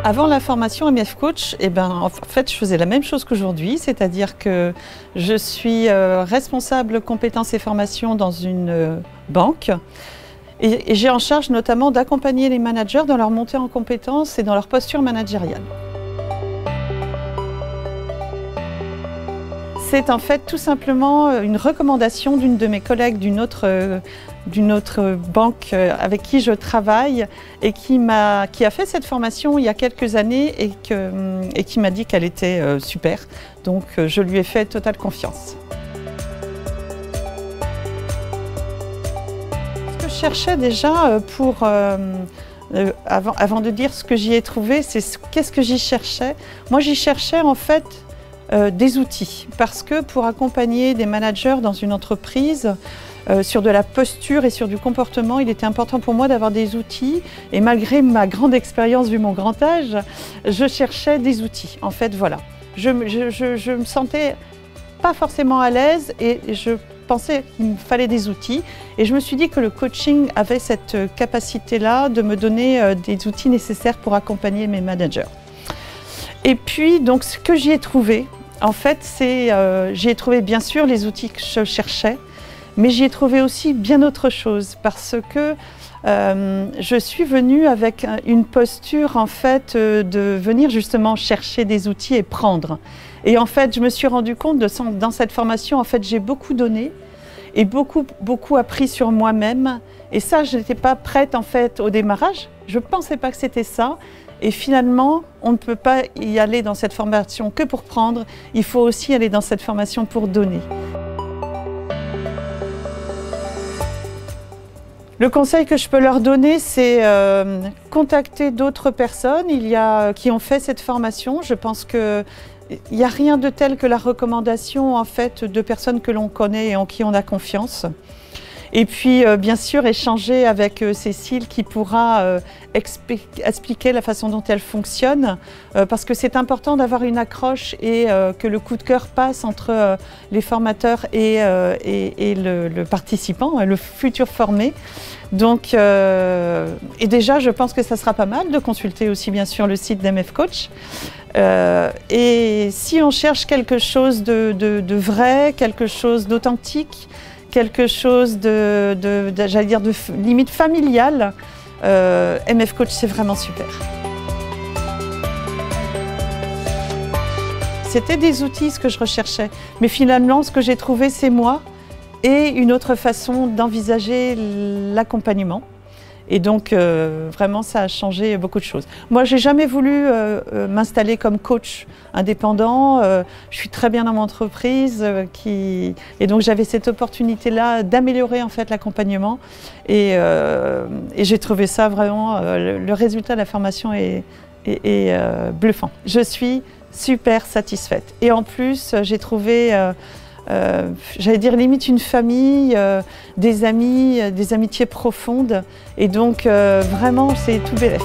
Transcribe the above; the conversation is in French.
Avant la formation MEF Coach, en fait, je faisais la même chose qu'aujourd'hui, c'est-à-dire que je suis responsable compétences et formations dans une banque et j'ai en charge notamment d'accompagner les managers dans leur montée en compétences et dans leur posture managériale. C'est en fait tout simplement une recommandation d'une de mes collègues d'une autre banque avec qui je travaille et qui a fait cette formation il y a quelques années et qui m'a dit qu'elle était super. Donc je lui ai fait totale confiance. Ce que je cherchais déjà avant de dire ce que j'y ai trouvé, c'est qu'est-ce que j'y cherchais. Moi j'y cherchais en fait des outils, parce que pour accompagner des managers dans une entreprise sur de la posture et sur du comportement, il était important pour moi d'avoir des outils et malgré ma grande expérience vu mon grand âge, je cherchais des outils. En fait, voilà, je me sentais pas forcément à l'aise et je pensais qu'il me fallait des outils et je me suis dit que le coaching avait cette capacité-là de me donner des outils nécessaires pour accompagner mes managers. Et puis, donc, ce que j'y ai trouvé, en fait, j'y ai trouvé bien sûr les outils que je cherchais, mais j'y ai trouvé aussi bien autre chose, parce que je suis venue avec une posture, en fait, de venir justement chercher des outils et prendre. Et en fait, je me suis rendu compte, dans cette formation, en fait, j'ai beaucoup donné et beaucoup appris sur moi-même. Et ça, je n'étais pas prête, en fait, au démarrage. Je ne pensais pas que c'était ça. Et finalement, on ne peut pas y aller dans cette formation que pour prendre, il faut aussi aller dans cette formation pour donner. Le conseil que je peux leur donner, c'est contacter d'autres personnes qui ont fait cette formation. Je pense qu'il n'y a rien de tel que la recommandation en fait, de personnes que l'on connaît et en qui on a confiance. Et puis, bien sûr, échanger avec Cécile qui pourra expliquer la façon dont elle fonctionne, parce que c'est important d'avoir une accroche et que le coup de cœur passe entre les formateurs et le participant, le futur formé. Donc, et déjà, je pense que ça sera pas mal de consulter aussi, bien sûr, le site d'MF Coach. Et si on cherche quelque chose de vrai, quelque chose d'authentique, quelque chose j'allais dire, de limite familial, MF Coach, c'est vraiment super. C'était des outils, ce que je recherchais, mais finalement, ce que j'ai trouvé, c'est moi et une autre façon d'envisager l'accompagnement. Et donc, vraiment, ça a changé beaucoup de choses. Moi, j'ai jamais voulu m'installer comme coach indépendant. Je suis très bien dans mon entreprise. Et donc, j'avais cette opportunité-là d'améliorer en fait l'accompagnement. Et j'ai trouvé ça vraiment... le résultat de la formation est bluffant. Je suis super satisfaite. Et en plus, j'ai trouvé... j'allais dire limite une famille, des amis, des amitiés profondes et donc vraiment c'est tout bénef.